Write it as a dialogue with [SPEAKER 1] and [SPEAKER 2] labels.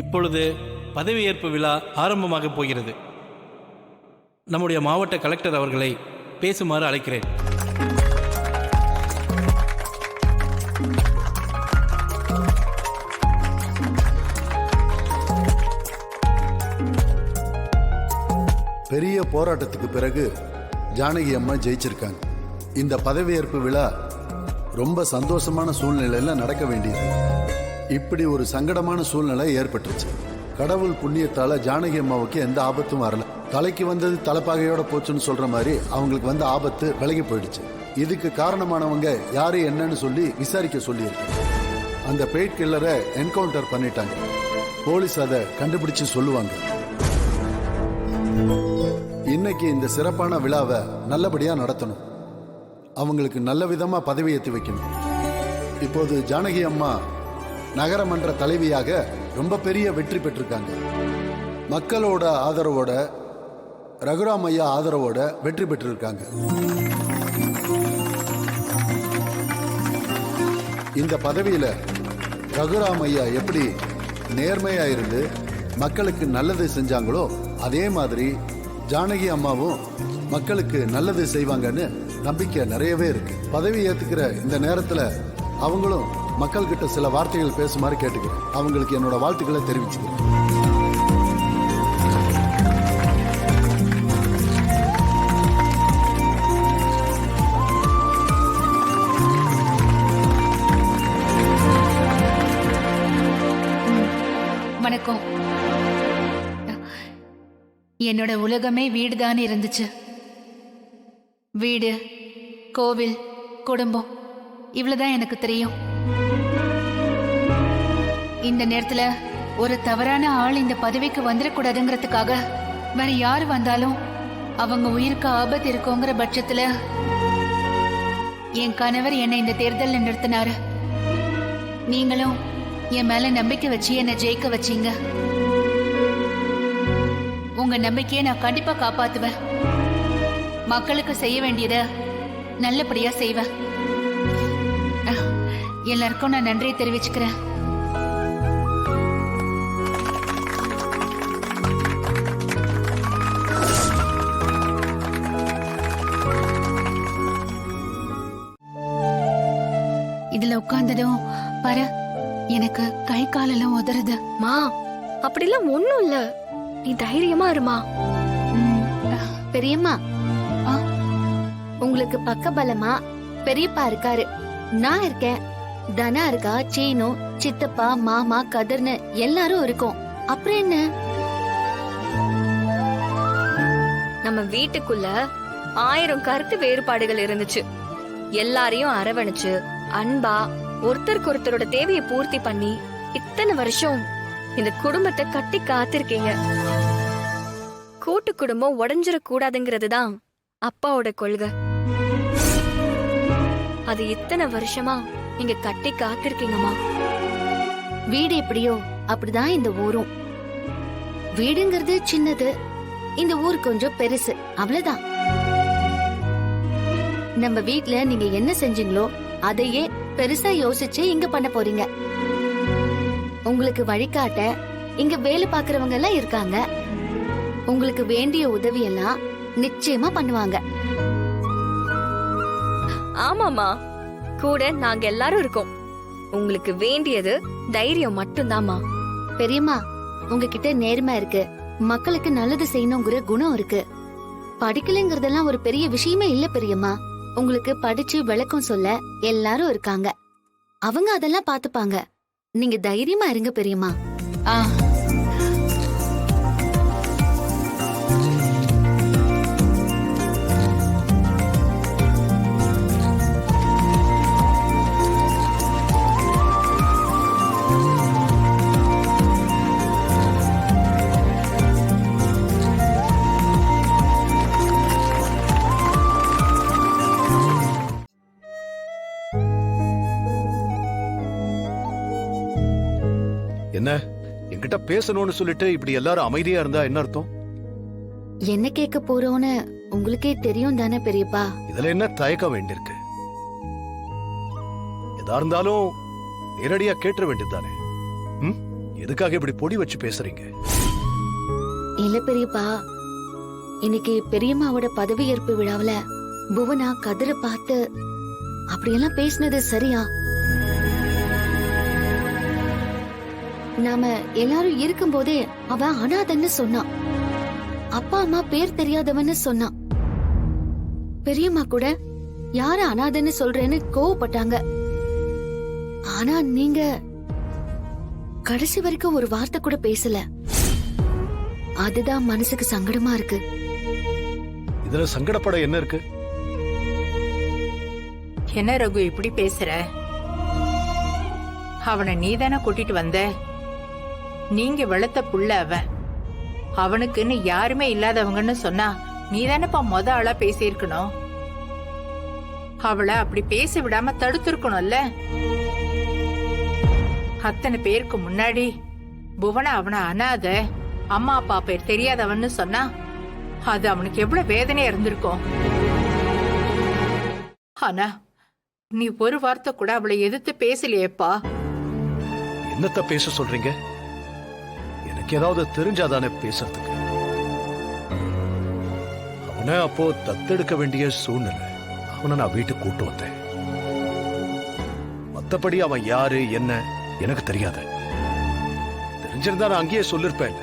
[SPEAKER 1] இப்பொழுது பதவியேற்பு விழா ஆரம்பமாக போகிறது. நம்முடைய மாவட்ட கலெக்டர் அவர்களை பேசுமாறு அழைக்கிறேன்.
[SPEAKER 2] பெரிய போராட்டத்துக்கு பிறகு ஜானகி அம்மா ஜெயிச்சிருக்காங்க. இந்த பதவியேற்பு விழா ரொம்ப சந்தோஷமான சூழ்நிலையில நடக்க வேண்டியது. இப்படி ஒரு சங்கடமான சூழ்நிலை ஏற்பட்டுருச்சு. கடவுள் புண்ணியத்தால ஜானகி அம்மாவுக்கு எந்த ஆபத்தும் வரல. தலைக்கு வந்தது தலைப்பாகையோட போச்சுன்னு சொல்ற மாதிரி அவங்களுக்கு வந்த ஆபத்து விலகி போயிடுச்சு. இதுக்கு காரணமானவங்க யாரு என்னன்னு சொல்லி விசாரிக்க சொல்லியிருக்கு. அந்த பெயிட் கில்லரை என்கவுண்டர் பண்ணிட்டாங்க. போலீஸ் அதை கண்டுபிடிச்சு சொல்லுவாங்க. இன்னைக்கு இந்த சிறப்பான விழாவை நல்லபடியா நடத்தணும். அவங்களுக்கு நல்ல விதமா பதவி ஏற்றி வைக்கணும். இப்போது ஜானகி அம்மா நகரமன்ற தலைவியாக ரொம்ப பெரிய வெற்றி பெற்றிருக்காங்க. மக்களோட ஆதரவோட, ரகுராம் ஐயா ஆதரவோட வெற்றி பெற்றிருக்காங்க. இந்த பதவியில ரகுராம் ஐயா எப்படி நேர்மையா இருந்து மக்களுக்கு நல்லது செஞ்சாங்களோ அதே மாதிரி ஜானகி அம்மாவும் மக்களுக்கு நல்லது செய்வாங்கன்னு நம்பிக்கை நிறையவே இருக்கு. பதவி ஏத்துக்கிற இந்த நேரத்துல அவங்களும் மக்கள் கிட்ட சில வார்த்தைகள் பேசுமாறு கேட்டுக்கிறேன். அவங்களுக்கு என்னோட வாழ்த்துக்களை தெரிவிச்சுக்கிறேன்.
[SPEAKER 3] வணக்கம். என்னோட உலகமே வீடுதான் இருந்துச்சு. வீடு, கோவில், குடும்பம், இவ்வளவுதான் எனக்கு தெரியும். இந்த நேரத்துல ஒரு தவறான ஆள் இந்த பதவிக்கு வந்துடக்கூடாதுங்கிறதுக்காக வேற யாரு வந்தாலும் அவங்க உயிருக்கு ஆபத்து இருக்குங்கிற பட்சத்துல என் கணவர் என்னை இந்த தேர்தலில் நிறுத்தினாரு. நீங்களும் என் மேல நம்பிக்கை வச்சு என்னை ஜெயிக்க வச்சீங்க. உங்க நம்பிக்கையை நான் கண்டிப்பா காப்பாத்துவேன். மக்களுக்கு செய்ய வேண்டியதை நல்லபடியா செய்வேன். எல்லாருக்கும் நான் நன்றியை தெரிவிச்சுக்கிறேன். இதுல உட்கார்ந்ததும் பாரு, எனக்கு கை காலெல்லாம் உதறுது.
[SPEAKER 4] மா, அப்படிலாம் ஒண்ணும் இல்ல. நீ தைரியமா இருமா.
[SPEAKER 5] பெரியம்மா, உங்களுக்கு பக்கபலமா பெரியப்பா இருக்காரு, நான் இருக்கேன், தனா இருக்கா, சீனு, சித்தப்பா, மாமா, கதிர்னு எல்லாரும் இருக்கோம். அப்புறம் என்ன?
[SPEAKER 4] நம்ம வீட்டுக்குள்ள 1000 கருத்து வேறுபாடுகள் இருந்துச்சு. எல்லாரையும் அரவணைச்சு அன்பா ஒருத்தருக்கு ஒருத்தரோட தேவையை பூர்த்தி பண்ணி இத்தனை வருஷம் இந்த குடும்பத்தை கட்டி காத்திருக்கீங்க. கூட்டு குடும்பம் உடைஞ்சிட கூடாதுங்கிறது தான் அப்பாவோட கொள்கை. அது இத்தனை வருஷமா நீங்க கட்டி காத்திருக்கீங்கம்மா.
[SPEAKER 5] வீடு எப்படியோ அப்படிதான் இந்த ஊரும். வீடுங்கிறது சின்னது, இந்த ஊர் கொஞ்சம் பெருசு, அவ்வளவுதான். நம்ம வீட்ல நீங்க என்ன செஞ்சீங்களோ அதையே பெருசா யோசிச்சு இங்க பண்ண போறீங்க. உங்களுக்கு வழிகாட்ட இங்க வேலை பாக்குறவங்க எல்லாம் இருக்காங்க. உங்களுக்கு வேண்டிய உதவி எல்லாம் நிச்சயமா பண்ணுவாங்க.
[SPEAKER 4] ஆமாமா, கூட நாங்க எல்லாரும் இருக்கோம். உங்களுக்கு வேண்டியது தைரியம் மட்டும்தாம்மா.
[SPEAKER 5] பெரியம்மா, உங்ககிட்ட நேர்மை இருக்கு, மக்களுக்கு நல்லது செய்யணுங்கிற குணம் இருக்கு. படிக்கலைங்கிறதெல்லாம் ஒரு பெரிய விஷயமே இல்ல பெரியம்மா. உங்களுக்கு படிச்சு விளக்கம் சொல்ல எல்லாரும் இருக்காங்க. அவங்க அதெல்லாம் பாத்துப்பாங்க. நீங்க தைரியமா இருங்க பெரியம்மா.
[SPEAKER 6] என்ன என்கிட்ட பேசணும்னு சொல்லிட்டு இப்படி எல்லாரும் அமைதியா இருந்தா என்ன அர்த்தம்?
[SPEAKER 5] என்ன கேட்க போறோம்னு உங்களுக்கே தெரியும் தானே பெரியப்பா.
[SPEAKER 6] இதுல என்ன தயக்க வேண்டியிருக்கு? எதா இருந்தாலும் நேரடியா கேட்டுற வேண்டியதுதானே. எதுக்காக இப்படி பொடி வச்சு பேசுறீங்க?
[SPEAKER 5] இல்ல பெரியப்பா, இன்னைக்கு பெரியம்மாவோட பதவியேற்பு விழாவுல புவனா கதிர பார்த்து அப்படியெல்லாம் பேசினது சரியா? நாம எல்லாரும் இருக்கும்போதே அவ அனாதன்னு சொன்னான். அப்பா அம்மா பேர் தெரியாதவன்னு சொன்னான். பெரியம்மா கூட யார அனாதன்னு சொல்றேன்னு கோவப்பட்டாங்க. ஆனா நீங்க கடைசி வரைக்கும் ஒரு வார்த்தை கூட பேசல. அதுதான் மனசுக்கு சங்கடமா இருக்கு.
[SPEAKER 6] இதுல சங்கடப்பட என்ன இருக்கு?
[SPEAKER 7] என்ன ரகு இப்படி பேசுற? அவனை நீதானே கூட்டிட்டு வந்த. நீங்க வளர்த்த புள்ள அவன். அவனுக்குன்னு யாருமே இல்லாதவங்கன்னு சொன்னா நீதானப்பா மொத ஆளா பேசியிருக்கணும். அவளை அப்படி பேச விடாம தடுத்திருக்கணும்ல. அத்தனை பேருக்கு முன்னாடி புவனா அவனை அனாத, அம்மா அப்பா பேர் தெரியாதவன்னு சொன்னா அது அவனுக்கு எவ்வளவு வேதனையா இருந்திருக்கும். ஆனா நீ ஒரு வார்த்தை கூட அவளை எதிர்த்து பேசலையேப்பா.
[SPEAKER 6] என்னத்த பேச சொல்றீங்க? எனக்கு ஏதாவது தெரிஞ்சாதானே பேசுறதுக்கு. அவனை அப்போ தத்தெடுக்க வேண்டிய சூழ்நிலை. அவனை நான் வீட்டுக்கு கூட்டு வந்தேன். மத்தபடி அவன் யாரு என்ன எனக்கு தெரியாத. தெரிஞ்சிருந்தா நான் அங்கேயே சொல்லிருப்பேன்.